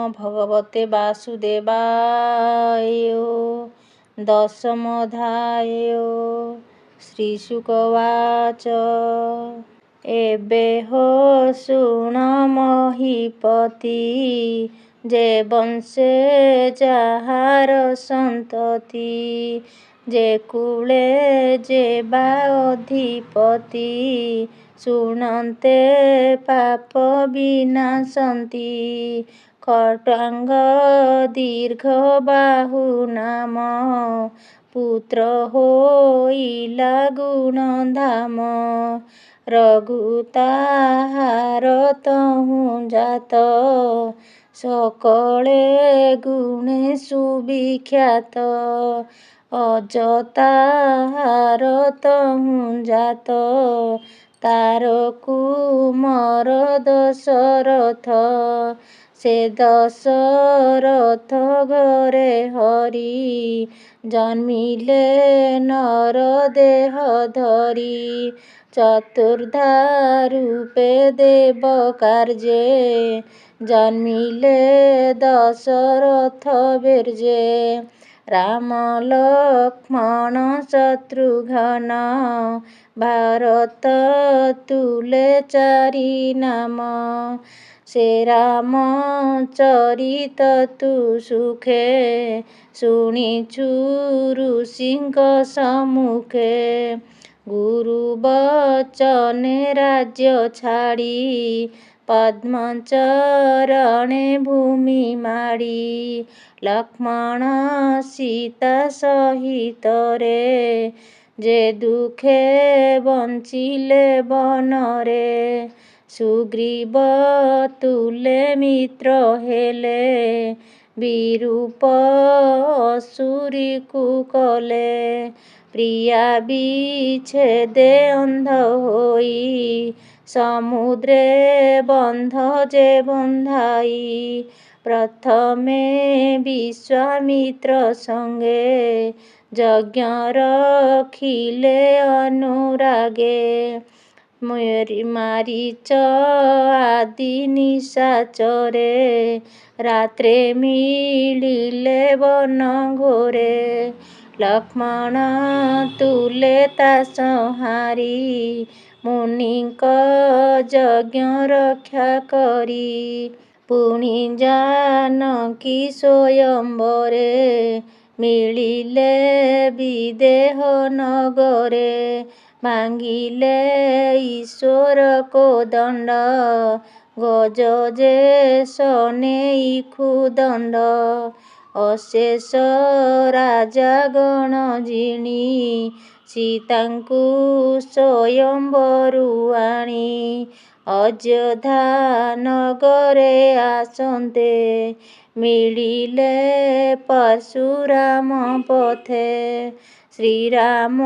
भगवते वासुदेवाय। दशमोऽध्याय। श्रीशुकवाच। एबे हो शुण महीपति, जे वंशे जाहार सन्तति, जे कुले जे वा अधिपति, ଶୁଣନ୍ତେ ପାପ ବିନାଶନ୍ତି। ଖଟ୍ୱାଙ୍ଗ ଦୀର୍ଘ ବାହୁ ନାମ, ପୁତ୍ର ହୋଇଲା ଗୁଣଧାମ। ରଘୁ ତାହାର ତହୁଁ ଜାତ, ସକଳେ ଗୁଣେ ସୁବିଖ୍ୟାତ। ଅଜ ତାହାର ତହୁଁ ଜାତ, ତାର କୁମର ଦଶରଥ। ସେ ଦଶରଥ ଘରେ ହରି, ଜନ୍ମିଲେ ନର ଦେହ ଧରି। ଚତୁର୍ଦ୍ଧା ରୂପେ ଦେବ କାର୍ଯ୍ୟେ, ଜନ୍ମିଲେ ଦଶରଥ ବୀର୍ଯ୍ୟେ। ରାମ ଲକ୍ଷ୍ମଣ ଶତ୍ରୁଘ୍ନ, ଭରତ ତୁଲେ ଚାରି ନାମ। ସେ ରାମ ଚରିତ ତୁ ସୁଖେ, ଶୁଣିଛୁ ଋଷିଙ୍କ ସମ୍ମୁଖେ। ଗୁରୁ ବଚନେ ରାଜ୍ୟ ଛାଡ଼ି, ପଦ୍ମ ଚରଣେ ଭୂମି ମାଡ଼ି। ଲକ୍ଷ୍ମଣ ସୀତା ସହିତରେ, ଯେ ଦୁଃଖେ ବଞ୍ଚିଲେ ବନରେ। ସୁଗ୍ରୀବ ତୁଲେ ମିତ୍ର ହେଲେ, ବିରୂପ ଅସୁରୀକୁ କଲେ। ପ୍ରିୟା ବିଚ୍ଛେଦେ ଅନ୍ଧ ହୋଇ, ସମୁଦ୍ରେ ବନ୍ଧ ଯେ ବନ୍ଧାଇ। ପ୍ରଥମେ ବିଶ୍ୱାମିତ୍ର ସଙ୍ଗେ, ଯଜ୍ଞ ରଖିଲେ ଅନୁରାଗେ। ମାରୀଚ ଆଦି ନିଶାଚରେ, ରାତ୍ରେ ମିଳିଲେ ବନ ଘୋରେ। ଲକ୍ଷ୍ମଣ ତୁଲେ ତା ସଂହାରି, ମୁନିଙ୍କ ଯଜ୍ଞ ରକ୍ଷା କରି। ପୁଣି ଜାନକୀ ସ୍ୱୟଂବରେ, ମିଳିଲେ ବିଦେହ ନଗରେ। ଭାଙ୍ଗିଲେ ଈଶ୍ୱର କୋଦଣ୍ଡ, ଗଜ ଯେ ଶନେଇ ଖୁଦଣ୍ଡ। ଅଶେଷ ରାଜାଗଣ ଜିଣି, ସୀତାଙ୍କୁ ସ୍ୱୟଂବରୁ ଆଣି। ଅଯୋଧ୍ୟା ନଗରେ ଆସନ୍ତେ, ମିଳିଲେ ପରଶୁରାମ ପଥେ। ଶ୍ରୀରାମ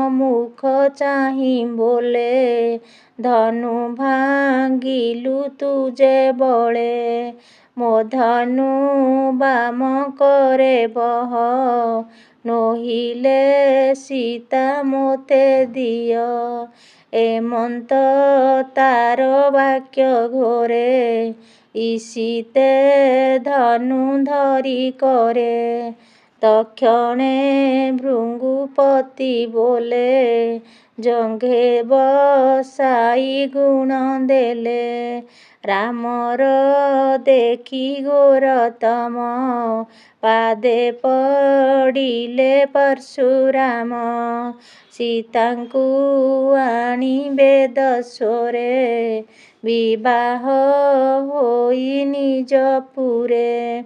ମୁଖ ଚାହିଁ ବୋଲେ, ଧନୁ ଭାଙ୍ଗିଲୁ ତୁ ଯେ ବଳେ। ମୋ ଧନୁ ବାମ କରେ ବହ, ନୋହିଲେ ସୀତା ମୋତେ ଦିଅ। ଏମନ୍ତ ତାର ବାକ୍ୟ ଘୋରେ, ଇଷିତେ ଧନୁ ଧରି କରେ। ତକ୍ଷଣେ ଭୃଙ୍ଗୁପତି ବୋଲେ, ଜଙ୍ଘେ ବସାଇ ଗୁଣ ଦେଲେ। ରାମର ଦେଖି ଘୋରତମ, ପାଦେ ପଡ଼ିଲେ ପରଶୁରାମ। ସୀତାଙ୍କୁ ଆଣି ବେଦସ୍ୱରେ, ବିବାହ ହୋଇ ନିଜପୁରେ।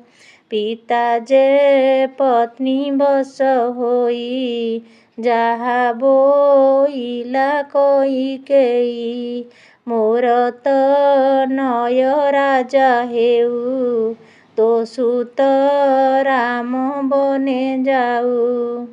ପିତା ଯେ ପତ୍ନୀ ବଶ ହୋଇ, ଯାହା ବୋଇଲା କଇକେଇ। ମୋର ତ ନୟ ରାଜା ହେଉ, ତୋ ସୁତ ରାମ ବନେ ଯାଉ।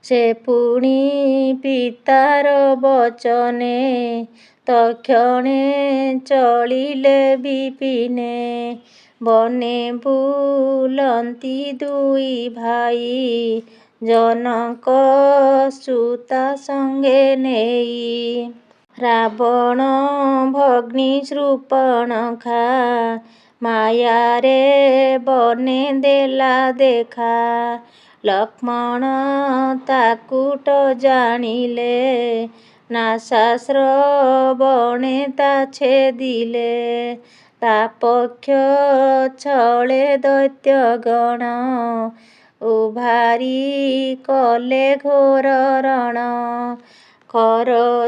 ସେ ପୁଣି ପିତାର ବଚନେ, ତକ୍ଷଣେ ଚଳିଲେ ବିପିନେ। ବନେ ବୁଲନ୍ତି ଦୁଇ ଭାଇ, ଜନକ ସୁତା ସଙ୍ଗେ ନେଇ। ରାବଣ ଭଗ୍ନୀ ଶୂର୍ପଣଖା, ମାୟାରେ ବନେ ଦେଲା ଦେଖା। ଲକ୍ଷ୍ମଣ ତାକୁ ଟ ଜାଣିଲେ, ନାସା ଶ୍ରବଣେ ତା ଛେଦିଲେ। ତା ପକ୍ଷ ଛଳେ ଦୈତ୍ୟଗଣ, ଉଭାରି କଲେ ଘୋର ରଣ। ଖରଦୂଷଣ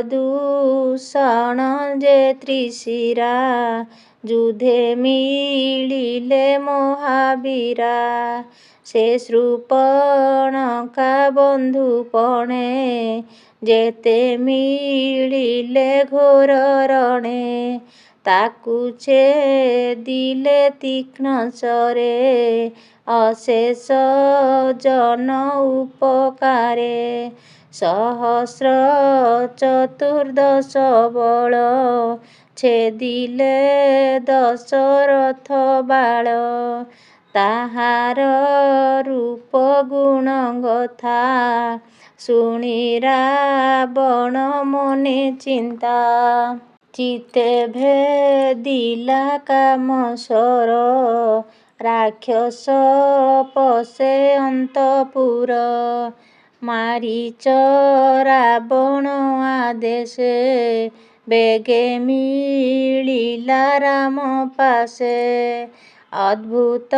ଯେ ତ୍ରିଶିରା, ଯୁଧେ ମିଳିଲେ ମହାବୀରା। ସେ ଶୂର୍ପଣଖା ବନ୍ଧୁପଣେ, ଯେତେ ମିଳିଲେ ଘୋର ରଣେ। ତାକୁ ଛେଦିଲେ ତୀକ୍ଷ୍ଣ ଶରେ, ଅଶେଷ ଜନ ଉପକାରେ। ସହସ୍ର ଚତୁର୍ଦ୍ଦଶ ବଳ, ଛେଦିଲେ ଦଶରଥ ବାଳ। ତାହାର ରୂପ ଗୁଣ ଗଥା, ଶୁଣି ରାବଣ ମନେ ଚିନ୍ତା। ଚିତ୍ତେ ଭେଦିଲା କାମ ଶର, ରାକ୍ଷସ ପଶେ ଅନ୍ତଃପୁର। ମାରିଚ ରାବଣ ଆଦେଶେ, ବେଗେ ମିଳିଲା ରାମ ପାଶେ। ଅଦ୍ଭୁତ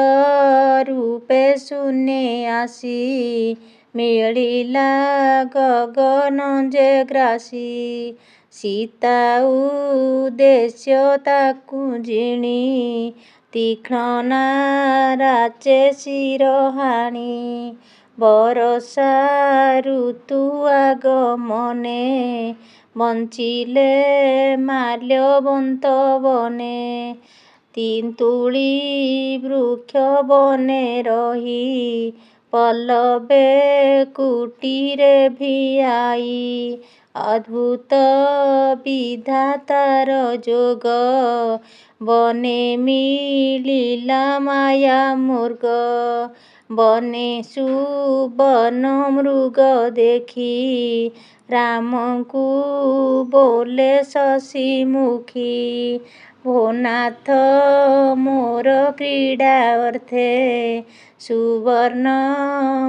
ରୂପେ ଶୂନ୍ୟେ ଆସି, ମିଳିଲା ଗଗନ ଯେ ଗ୍ରାସୀ। ସୀତା ଉଦ୍ଦେଶ୍ୟ ତାକୁ ଜିଣି, ତୀକ୍ଷ୍ଣ ନାରାଚେ ଶିର ହାଣି। ବରଷା ଋତୁ ଆଗମନେ, ବଞ୍ଚିଲେ ମାଲ୍ୟବନ୍ତ ବନେ। ତେନ୍ତୁଳି ବୃକ୍ଷ ବନେ ରହି, ପଲ୍ଲବେ କୁଟୀରେ ଭିଆଇ। ଅଦ୍ଭୁତ ବିଧାତାର ଯୋଗ, ବନେ ମିଳିଲା ମାୟା ମୃଗ। ବନେ ସୁବର୍ଣ୍ଣ ମୃଗ ଦେଖି, ରାମଙ୍କୁ ବୋଲେ ଶଶିମୁଖୀ। ଭୋ ନାଥ ମୋର କ୍ରୀଡ଼ା ଅର୍ଥେ, ସୁବର୍ଣ୍ଣ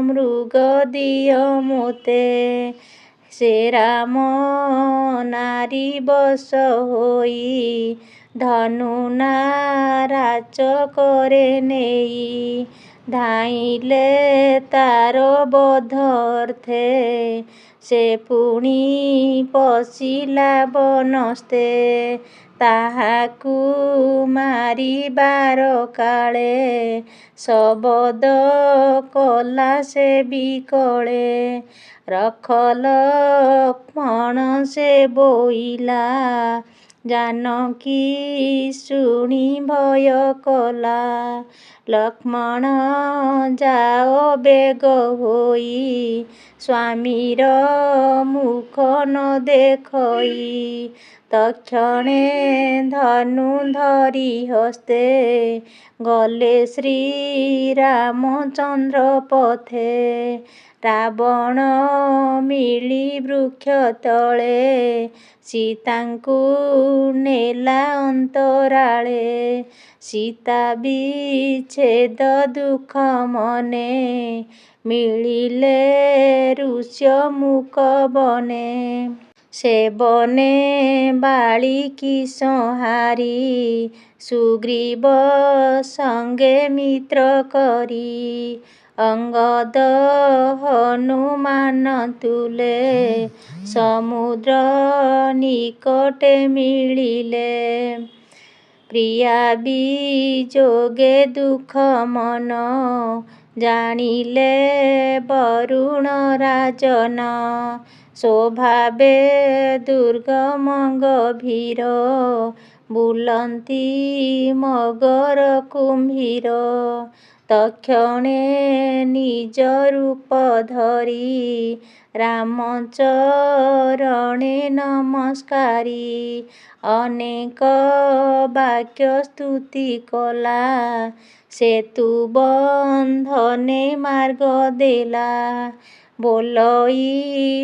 ମୃଗ ଦିଅ ମୋତେ। ସେ ରାମ ନାରୀ ବଶ ହୋଇ, ଧନୁ ନାରାଚ କରେ ନେଇ। ଧାଇଁଲେ ତାର ବଧ ଅର୍ଥେ, ସେ ପୁଣି ପଶିଲା ବନସ୍ତେ। ତାହାକୁ ମାରିବାର କାଳେ, ଶବଦ କଲା ସେ ବିକଳେ। ରଖ ଲକ୍ଷ୍ମଣ ସେ ବୋଇଲା, ଜାନକୀ ଶୁଣି ଭୟ କଲା। ଲକ୍ଷ୍ମଣ ଯାଅ ବେଗ ହୋଇ, ସ୍ୱାମୀର ମୁଖ ନ ଦେଖଇ। ତକ୍ଷଣେ ଧନୁ ଧରି ହସ୍ତେ, ଗଲେ ଶ୍ରୀରାମଚନ୍ଦ୍ର ପଥେ। ରାବଣ ମିଳି ବୃକ୍ଷ ତଳେ, ସୀତାଙ୍କୁ ନେଲା ଅନ୍ତରାଳେ। ସୀତା ବିଚ୍ଛେଦ ଦୁଃଖ ମନେ, ମିଳିଲେ ଋଷ୍ୟ ମୁକ ବନେ। ସେ ବନେ ବାଳିକୀ ସଂହାରି, ସୁଗ୍ରୀବ ସଙ୍ଗେ ମିତ୍ର କରି। ଅଙ୍ଗଦ ହନୁମାନ ତୁଲେ, ସମୁଦ୍ର ନିକଟେ ମିଳିଲେ। ପ୍ରିୟା ବିଯୋଗେ ଦୁଃଖ ମନ, ଜାଣିଲେ ବରୁଣ ରାଜନ। ସ୍ୱଭାବେ ଦୁର୍ଗମ ଗଭୀର, ବୁଲନ୍ତି ମଗର କୁମ୍ଭୀର। ତକ୍ଷଣେ ନିଜ ରୂପ ଧରି, ରାମଚରଣେ ନମସ୍କାରି। ଅନେକ ବାକ୍ୟ ସ୍ତୁତି କଲା, ସେତୁ ବନ୍ଧନେ ମାର୍ଗ ଦେଲା। ବୋଲଇ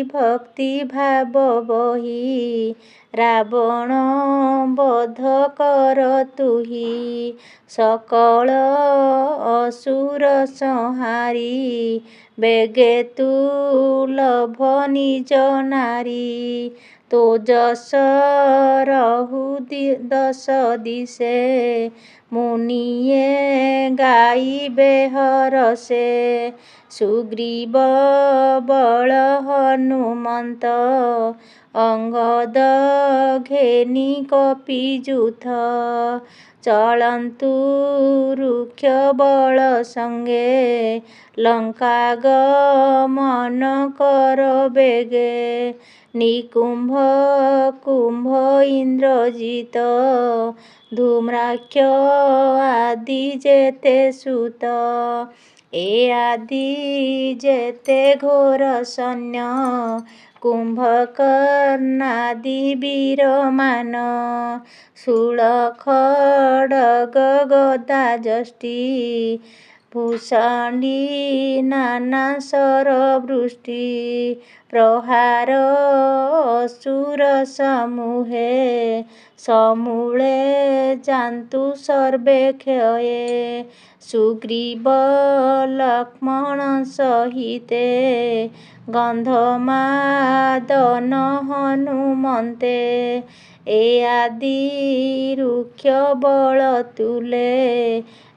ଭକ୍ତି ଭାବ ବହି ରାବଣ ବଧ କର ତୁହି ସକଳ ଅସୁର ସଂହାରି ବେଗେ ତୁ ଲଭ ନିଜ ନାରୀ ତୋ ଯଶ ରହୁ ଦଶ ଦିଶେ ମୁନିଏ ଗାଇବେ ହରଷେ ସୁଗ୍ରୀବ ବଳ ହନୁମନ୍ତ ଅଙ୍ଗଦ ଘେନି କପିଯୂଥ ଚଳନ୍ତୁ ରୁକ୍ଷ ବଳ ସଙ୍ଗେ ଲଙ୍କା ଗମନ କର ବେଗେ ନିକୁମ୍ଭ କୁମ୍ଭ ଇନ୍ଦ୍ରଜିତ ଧୂମ୍ରାକ୍ଷ ଆଦି ଯେତେ ସୁତ ଏ ଆଦି ଯେତେ ଘୋର ସୈନ୍ୟ କୁମ୍ଭକର୍ଣ୍ଣାଦି ବୀରମାନ ଶୂଳ ଖଡଗ ଗଦା ଯଷ୍ଟି ଭୂଷଣ୍ଡି ନାନା ଶର ବୃଷ୍ଟି ପ୍ରହାର ଅସୁର ସମୂହେ ସମୂଳେ ଯାନ୍ତୁ ସର୍ବେ କ୍ଷୟେ ସୁଗ୍ରୀବ ଲକ୍ଷ୍ମଣ ସହିତେ ଗନ୍ଧମାଦନ ହନୁମନ୍ତେ ଏ ଆଦି ରୁକ୍ଷ ବଳ ତୁଲେ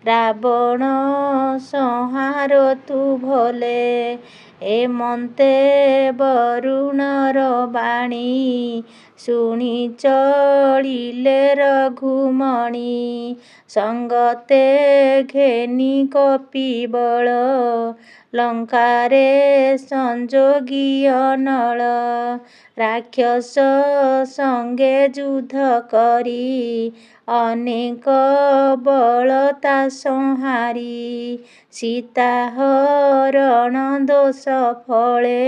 ରାବଣ ସଂହାର ତୁ ଭଲେ ଏ ମନ୍ତେ ବରୁଣର ବାଣୀ ଶୁଣି ଚଳିଲେ ରଘୁମଣି ସଙ୍ଗତେ ଘେନି କପିବଳ ଲଙ୍କାରେ ସଂଯୋଗୀ ନଳ ରାକ୍ଷସ ସଙ୍ଗେ ଯୁଦ୍ଧ କରି ଅନେକ ବଳ ତା ସଂହାରି ସୀତା ହରଣ ଦୋଷ ଫଳେ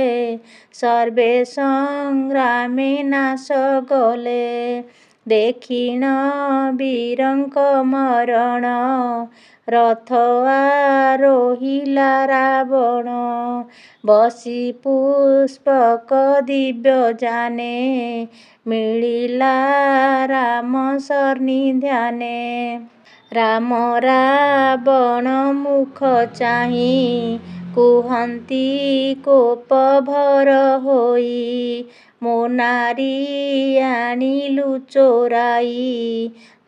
ସର୍ବେ ସଂଗ୍ରାମେ ନାଶ ଗଲେ ଦେଖିଣ ବୀରଙ୍କ ମରଣ ରଥ ଆରୋହିଲା ରାବଣ ବସି ପୁଷ୍ପକ ଦିବ୍ୟ ଯାନେ ମିଳିଲା ରାମ ସନ୍ନିଧାନେ ରାମ ରାବଣ ମୁଖ ଚାହିଁ କୁହନ୍ତି କୋପ ଭର ହୋଇ ମୋ ନାରୀ ଆଣିଲୁ ଚୋରାଇ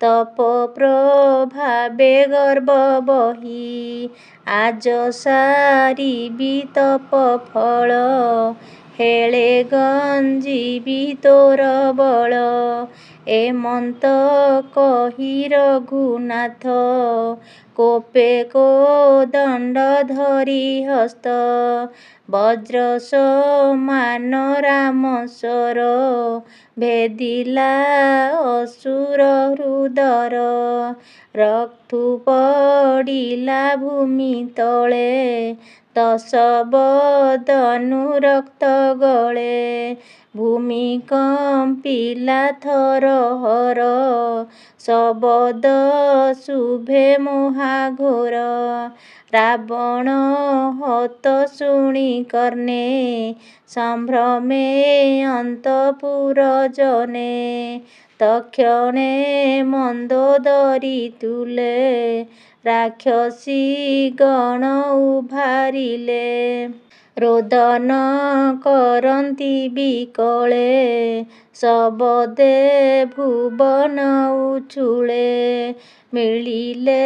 ତପ ପ୍ରଭାବେ ଗର୍ବ ବହି ଆଜ ସାରିବି ତପ ଫଳ ହେଳେ ଗଞ୍ଜିବି ତୋର ବଳ ଏ ମନ୍ତ କହି ରଘୁନାଥ କୋପେ କୋଦଣ୍ଡ ଧରି ହସ୍ତ ବଜ୍ର ସମାନ ରାମ ସ୍ୱର ଭେଦିଲା ଅସୁର ହୃଦର ରକ୍ତୁ ପଡ଼ିଲା ଭୂମି ତଳେ ଦଶ ବଦନୁ ରକ୍ତ ଗଳେ ଭୂମି କମ୍ପିଲା ଥର ହର ଶବଦ ଶୁଭେ ମହାଘୋର ରାବଣ ହତ ଶୁଣି କର୍ଣ୍ଣେ ସମ୍ଭ୍ରମେ ଅନ୍ତପୁର ଜନେ ତକ୍ଷଣେ ମନ୍ଦୋଦରୀ ତୁଲେ ରାକ୍ଷସୀ ଗଣ ଉଭାରିଲେ ରୋଦନ କରନ୍ତି ବିକଳେ ଶବଦେ ଭୁବନ ଉଛୁଳେ ମିଳିଲେ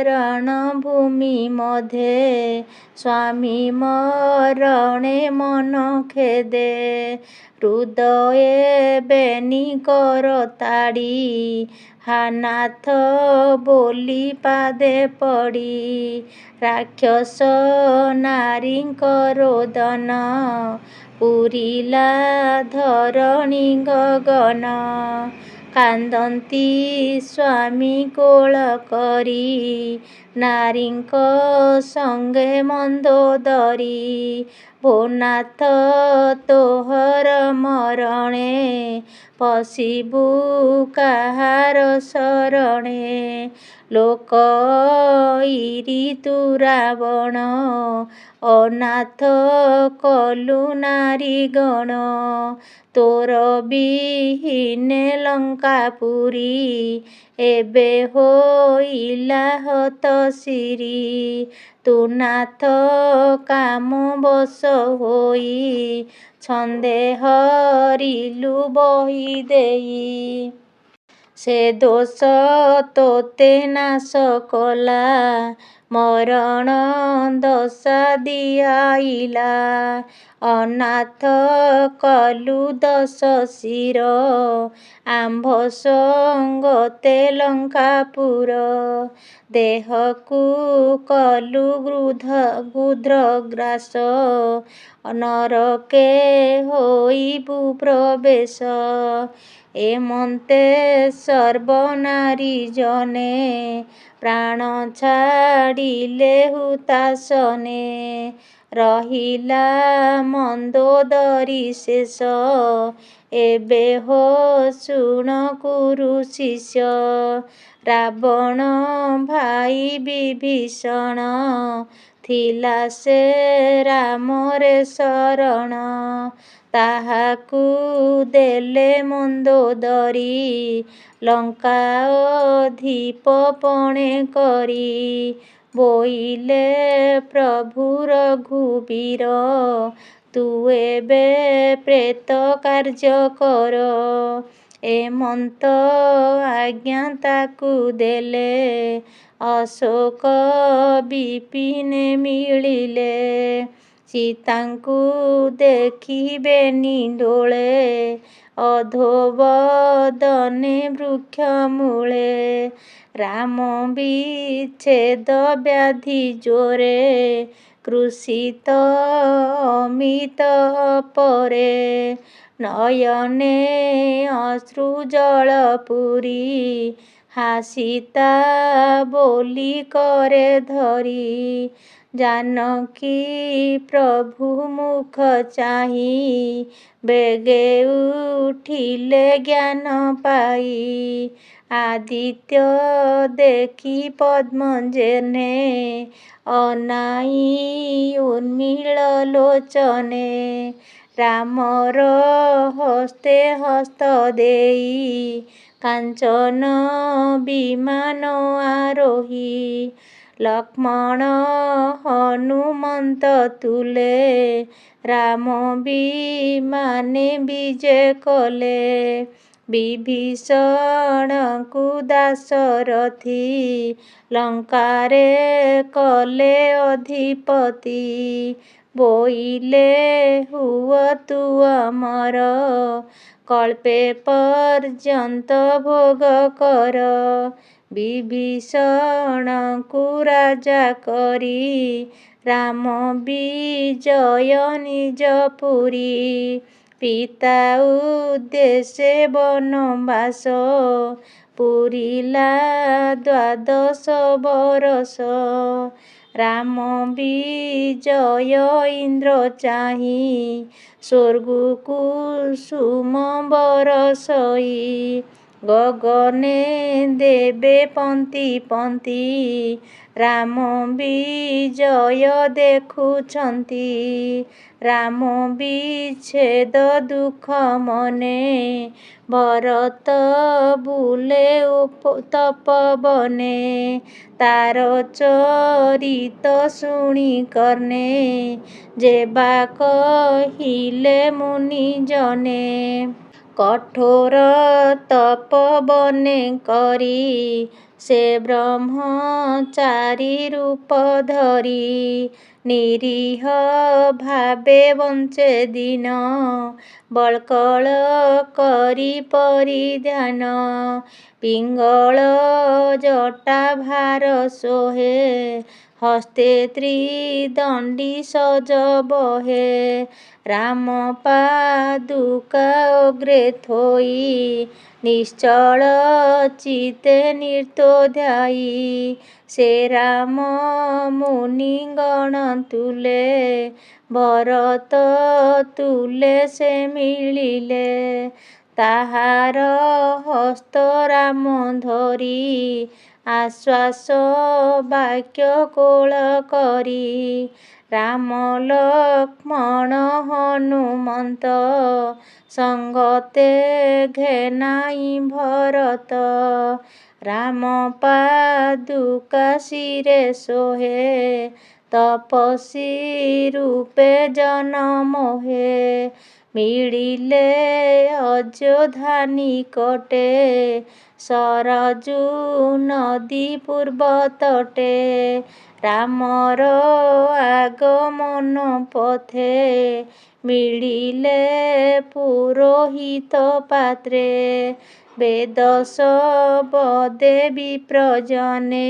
ରଣଭୂମି ମଧ୍ୟେ ସ୍ୱାମୀ ମରଣେ ମନ ଖେଦେ ହୃଦଏ ବେନି କର ତାଡ଼ି ହାନାଥ ବୋଲି ପାଦେ ପଡ଼ି ରାକ୍ଷସ ନାରୀଙ୍କ ରୋଦନ ପୁରିଲା ଧରଣୀ ଗଗନ କାନ୍ଦନ୍ତି ସ୍ୱାମୀ କୋଳ କରି ନାରୀଙ୍କ ସଙ୍ଗେ ମନ୍ଦୋଦରୀ। ଭୋନାଥ ତୋହର ମରଣେ, ପଶିବୁ କାହାର ଶରଣେ। ଲୋକ ଇରି ତୁ ରାବଣ, ଅନାଥ କଲୁ ନାରୀଗଣ। ତୋର ବିହିନେ ଲଙ୍କାପୁରୀ, ଏବେ ହୋଇଲା ହତଶିରୀ। ତୁ ନାଥ କାମ ବଶ ହୋଇ, ଛନ୍ଦେ ହରିଲୁ ବହି ଦେଇ। ସେ ଦୋଷ ତୋତେ ନାଶ କଲା, ମରଣ ଦଶା ଦିଆଇଲା। ଅନାଥ କଲୁ ଦଶ ଶିର, ଆମ୍ଭ ସଙ୍ଗତେ ଲଙ୍କାପୁର। ଦେହକୁ କଲୁ ଗୃଧ୍ର ଗ୍ରାସ, ନରକେ ହୋଇବୁ ପ୍ରବେଶ। ଏମନ୍ତେ ସର୍ବନାରୀ ଜନେ, ପ୍ରାଣ ଛାଡ଼ିଲେ ହୁତାସନେ। ରହିଲା ମନ୍ଦୋଦରୀ ଶେଷ, ଏବେ ହୋ ଶୁଣ କୁରୁ ଶିଷ୍ୟ। ରାବଣ ଭାଇ ବିଭୀଷଣ, ଥିଲା ସେ ରାମରେ ଶରଣ। ତାହାକୁ ଦେଲେ ମନ୍ଦୋଦରୀ, ଲଙ୍କା ଅଧିପ ପଣେ କରି। ବୋଇଲେ ପ୍ରଭୁ ରଘୁବୀର, ତୁ ଏବେ ପ୍ରେତ କାର୍ଯ୍ୟ କର। ଏମନ୍ତ ଆଜ୍ଞା ତାକୁ ଦେଲେ, ଅଶୋକ ବିପିନେ ମିଳିଲେ। ସୀତାଙ୍କୁ ଦେଖିବେନି ଡୋଳେ, ଅଧୋବଦନେ ବୃକ୍ଷ ମୂଳେ। ରାମ ବିଚ୍ଛେଦ ବ୍ୟାଧି ଜ୍ୱରେ, କୃଷିତ ଅମିତ ପରେ। ନୟନେ ଅଶ୍ରୁ ଜଳ ପୂରି, ହାସିତା ବୋଲି କରେ ଧରି। ଜାନକୀ ପ୍ରଭୁ ମୁଖ ଚାହିଁ, ବେଗେ ଉଠିଲେ ଜ୍ଞାନ ପାଇ। ଆଦିତ୍ୟ ଦେଖି ପଦ୍ମଜେନେ, ଅନାଇ ଉର୍ମିଳ ଲୋଚନେ। ରାମର ହସ୍ତେ ହସ୍ତ ଦେଇ, କାଞ୍ଚନ ବିମାନ ଆରୋହୀ। ଲକ୍ଷ୍ମଣ ହନୁମନ୍ତ ତୁଲେ, ରାମ ବିମାନେ ବିଜେ କଲେ। ବିଭୀଷଣକୁ ଦାଶରଥି, ଲଙ୍କାରେ କଲେ ଅଧିପତି। ବୋଇଲେ ହୁଅ ତୁ ଅମର, କଳ୍ପେ ପର୍ଯ୍ୟନ୍ତ ଭୋଗ କର। ବିଭୀଷଣକୁ ରାଜା କରି, ରାମ ବିଜୟ ନିଜ ପୁରୀ। ପିତା ଉଦ୍ଦେଶ୍ୟେ ବନବାସ, ପୂରିଲା ଦ୍ୱାଦଶ ବରଷ। ରାମ ବିଜୟ ଇନ୍ଦ୍ର ଚାହିଁ, ସ୍ୱର୍ଗକୁ ସୁମ ବରଷଇ। ଗଗନେ ଦେବେ ପନ୍ତି ପନ୍ତି, ରାମ ବିଜୟ ଦେଖୁଛନ୍ତି। ରାମ ବିଚ୍ଛେଦ ଦୁଃଖ ମନେ, ଭରତ ବୁଲେ ତପବନେ। ତାର ଚରିତ ଶୁଣି କର୍ଣ୍ଣେ, ଯେବା କହିଲେ ମୁନି ଜନେ। କଠୋର ତପବନେ କରି, ସେ ବ୍ରହ୍ମଚାରୀ ରୂପ ଧରି। ନିରୀହ ଭାବେ ବଞ୍ଚେ ଦିନ, ବଳ୍କଳ କରି ପରିଧାନ। ପିଙ୍ଗଳ ଜଟା ଭାର ଶୋହେ, ହସ୍ତେ ତ୍ରିଦଣ୍ଡୀ ସଜ ବହେ। ରାମ ପାଦୁକା ଅଗ୍ରେ ଥୋଇ ନିଶ୍ଚଳ ଚିତ୍ତେ ନୃତ୍ୟ ଧ୍ୟାଇ। ସେ ରାମ ମୁନିଗଣ ତୁଲେ ଭରତ ତୁଲେ ସେ ମିଳିଲେ। ତାହାର ହସ୍ତ ରାମ ଧରି ଆଶ୍ୱାସ ବାକ୍ୟ କୋଳ କରି। ରାମ ଲକ୍ଷ୍ମଣ ହନୁମନ୍ତ ସଙ୍ଗତେ ଘେନାଇ ଭରତ। ରାମ ପାଦୁକା ଶିରେ ଶୋହେ ତପସ୍ୱୀ ରୂପେ ଜନମୋହେ। ମିଳିଲେ ଅଯୋଧ୍ୟା ନିକଟେ ସରଜୁ ନଦୀ ପୂର୍ବ ତଟେ। ରାମର ଆଗମନ ପଥେ ମିଳିଲେ ପୁରୋହିତ ପାତ୍ରେ। ବେଦ ଶବଦେ ବିପ୍ରଜନେ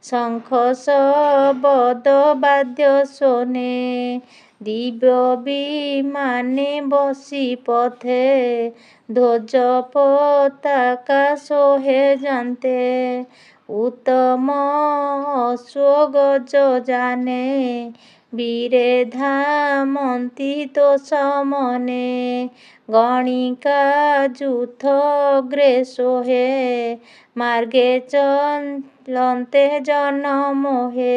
ଶଙ୍ଖ ଶବଦ ବାଦ୍ୟ ଶୁନେ। ଦିବ୍ୟ ବିମାନେ ବସି ପଥେ ଧ୍ୱଜ ପତାକା ଶୋହେ ଯାନ୍ତେ। ଉତ୍ତମ ଅଶ୍ୱ ଗଜ ଯାନେ ବୀରେ ଧାମନ୍ତି ତୋଷମନେ। ଗଣିକା ଯୂଥ ଅଗ୍ରେ ଶୋହେ ମାର୍ଗେ ଚଲନ୍ତେ ଜନମୋହେ।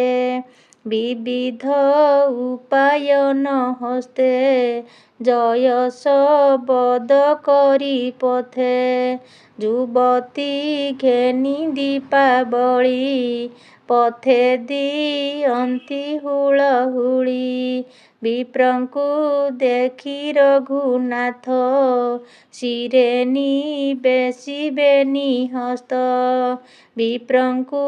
ବିବିଧ ଉପାୟନ ହସ୍ତେ ଜୟ ଶବଦ କରି ପଥେ। ଯୁବତୀ ଘେନି ଦୀପାବଳି ପଥେ ଦିଅନ୍ତି ହୁଳହୁଳି। ବିପ୍ରଙ୍କୁ ଦେଖି ରଘୁନାଥ ଶିରେ ନିବେଶିବେନି ହସ୍ତ। ବିପ୍ରଙ୍କୁ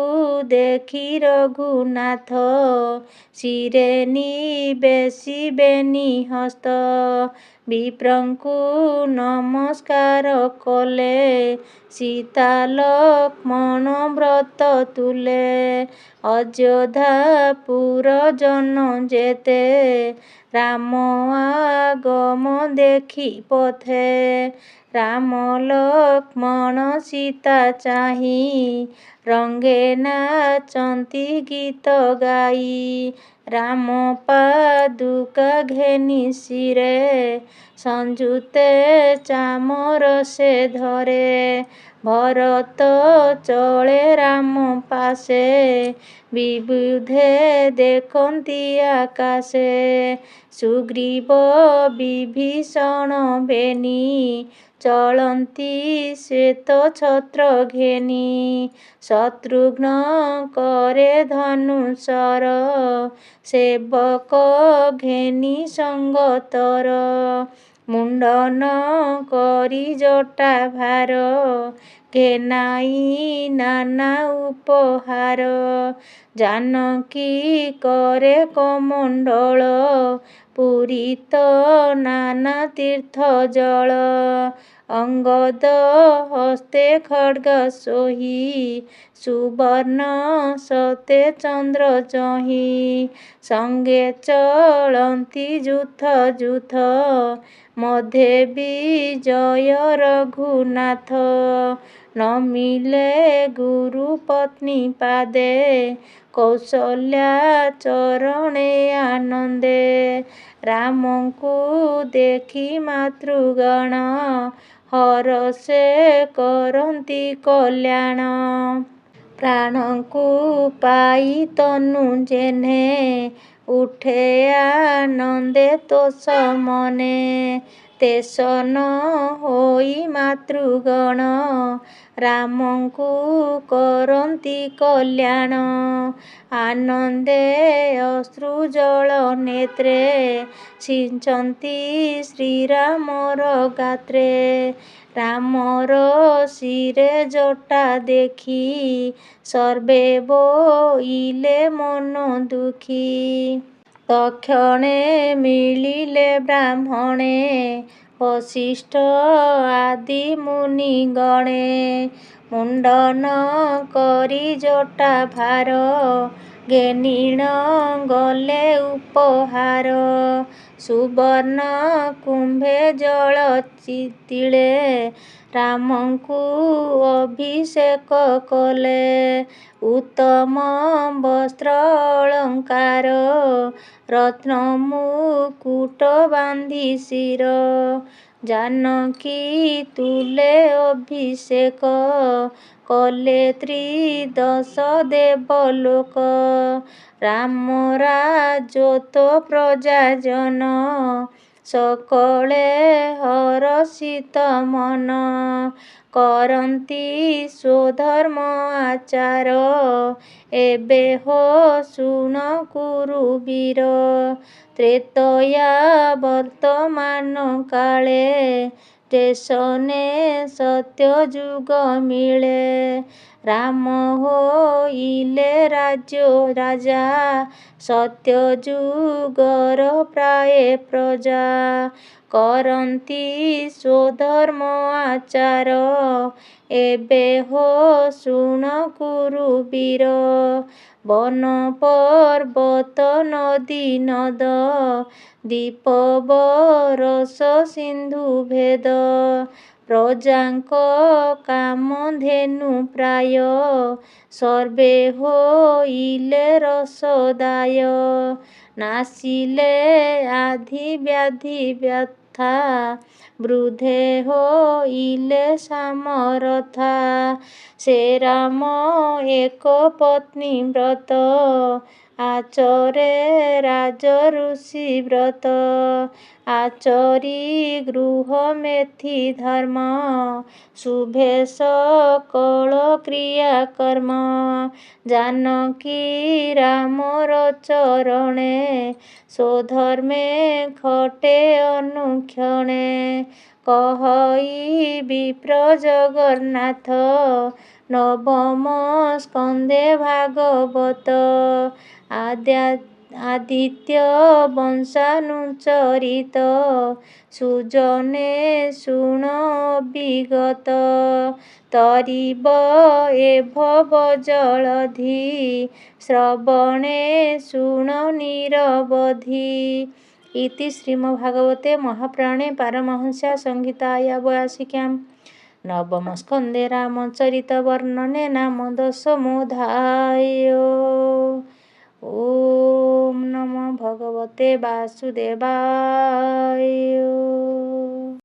ଦେଖି ରଘୁନାଥ ଶିରେ ନିବେଶିବେନି ହସ୍ତ। ବିପ୍ରଙ୍କୁ ନମସ୍କାର କଲେ ସୀତା ଲକ୍ଷ୍ମଣ ବ୍ରତ ତୁଲେ। ଅଯୋଧ୍ୟାପୁର ଜନ ଯେତେ ରାମ ଆଗମ ଦେଖି ପଥେ। ରାମ ଲକ୍ଷ୍ମଣ ସୀତା ଚାହିଁ ରଙ୍ଗେ ନାଚନ୍ତି ଗୀତ ଗାଇ। ରାମ ପାଦୁକା ଘେନି ଶିରେ ସଂଯୁକ୍ତେ ଚାମର ସେ ଧରେ। ଭରତ ଚଳେ ରାମ ପାଶେ ବିବୁଧେ ଦେଖନ୍ତି ଆକାଶେ। ସୁଗ୍ରୀବ ବିଭୀଷଣ ବେନି ଚଳନ୍ତି ଶ୍ଵେତ ଛତ୍ର ଘେନି। ଶତ୍ରୁଘ୍ନ କରେ ଧନୁଶର ସେବକ ଘେନି ସଙ୍ଗତର। ମୁଣ୍ଡନ କରି ଜଟା ଭାର ଘେନାଇ ନାନା ଉପହାର। ଜାନକୀ କରେ କମଣ୍ଡଳ ପୂରିତ ନାନା ତୀର୍ଥ ଜଳ। ଅଙ୍ଗଦ ହସ୍ତେ ଖଡ୍ଗ ଶୋହି ସୁବର୍ଣ୍ଣ ଶତେ ଚନ୍ଦ୍ର ଚହିଁ। ସଙ୍ଗେ ଚଳନ୍ତି ଯୂଥ ଯୂଥ ମଧ୍ୟେ ବିଜୟ ରଘୁନାଥ। ନମିଲେ ଗୁରୁ ପତ୍ନୀ ପାଦେ କୌଶଲ୍ୟା ଚରଣେ ଆନନ୍ଦେ। ରାମଙ୍କୁ ଦେଖି ମାତୃଗଣ ହରଷେ କରନ୍ତି କଲ୍ୟାଣ। ପ୍ରାଣଙ୍କୁ ପାଇ ତନୁ ଯେହ୍ନେ ଉଠେ ଆନନ୍ଦେ ତୋଷମନେ। ତେସନ ହୋଇ ମାତୃଗଣ ରାମଙ୍କୁ କରନ୍ତି କଲ୍ୟାଣ। ଆନନ୍ଦେ ଅଶ୍ରୁ ଜଳ ନେତ୍ରେ ସିଞ୍ଚନ୍ତି ଶ୍ରୀରାମର ଗାତ୍ରେ। ରାମର ଶିରେ ଜଟା ଦେଖି ସର୍ବେ ବୋଇଲେ ମନ ଦୁଃଖୀ। ତକ୍ଷଣେ ମିଳିଲେ ବ୍ରାହ୍ମଣେ ବଶିଷ୍ଠ ଆଦି ମୁନିଗଣେ। ମୁଣ୍ଡନ କରି ଜଟା ଭାର ଘେନିଣ ଗଲେ ଉପହାର। ସୁବର୍ଣ୍ଣ କୁମ୍ଭେ ଜଳ ତିଳେ ରାମଙ୍କୁ ଅଭିଷେକ କଲେ। ଉତ୍ତମ ବସ୍ତ୍ର ଅଳଙ୍କାର ରତ୍ନ ମୁକୁଟ ବାନ୍ଧି ଶିର। ଜାନକୀ ତୁଲେ ଅଭିଷେକ କଲେ ତ୍ରିଦଶ ଦେବଲୋକ। ରାମ ରାଜତ୍ୱ ପ୍ରଜା ଜନ ସକଳେ ହରଷିତ ମନ। କରନ୍ତି ସ୍ୱଧର୍ମ ଆଚାର ଏବେ ହୋ ଶୁଣ କୁରୁବୀର। ତ୍ରେତୟା ବର୍ତ୍ତମାନ କାଳେ ଷ୍ଟେସନେ ସତ୍ୟ ଯୁଗ ମିଳେ। ରାମ ହୋଇଲେ ରାଜା ସତ୍ୟ ଯୁଗର ପ୍ରାୟେ ପ୍ରଜା। କରନ୍ତି ସ୍ୱଧର୍ମ ଆଚାର ଏବେ ହୋ ଶୁଣ କୁରୁବୀର। ବନ ପର୍ବତ ନଦୀ ନଦ ଦ୍ୱୀପ ବରଷ ସିନ୍ଧୁ ଭେଦ। ପ୍ରଜାଙ୍କ କାମଧେନୁ ପ୍ରାୟ ସର୍ବେ ହୋଇଲେ ରସଦାୟ। ନାସିଲେ ଆଧି ବ୍ୟାଧି ବ୍ୟଥା ବୃଦ୍ଧେ ହୋଇଲେ ସାମରଥା। ସେ ରାମ ଏକ ପତ୍ନୀ ବ୍ରତ ଆଚରେ ରାଜ ଋଷି ବ୍ରତ। ଆଚରି ଗୃହ ମେଥି ଧର୍ମ ଶୁଭେ ସକଳ କ୍ରିୟା କର୍ମ। ଜାନକୀ ରାମର ଚରଣେ ସ୍ୱଧର୍ମେ ଖଟେ ଅନୁକ୍ଷଣେ। କହଇ ବିପ୍ର ଜଗନ୍ନାଥ ନବମ ସ୍କନ୍ଧେ ଭାଗବତ। ଆଦିତ୍ୟ ବଂଶାନୁଚରିତ ସୁଜନେ ଶୁଣ ଅବିଗତ। ତରିବ ଏ ଭବ ଜଳଧି ଶ୍ରବଣେ ଶୁଣ ନିରବଧି। ଇତି ଶ୍ରୀମଦ୍ଭାଗବତେ ମହାପୁରାଣେ ପାରମହଂସ୍ୟା ସଂହିତାୟା 82 ନବମ ସ୍କନ୍ଧେ ରାମଚରିତ ବର୍ଣ୍ଣନେ ନାମ ଦଶମୋଧ୍ୟାୟ। ଓମ୍ ନମୋ ଭଗବତେ ବାସୁଦେବାୟ।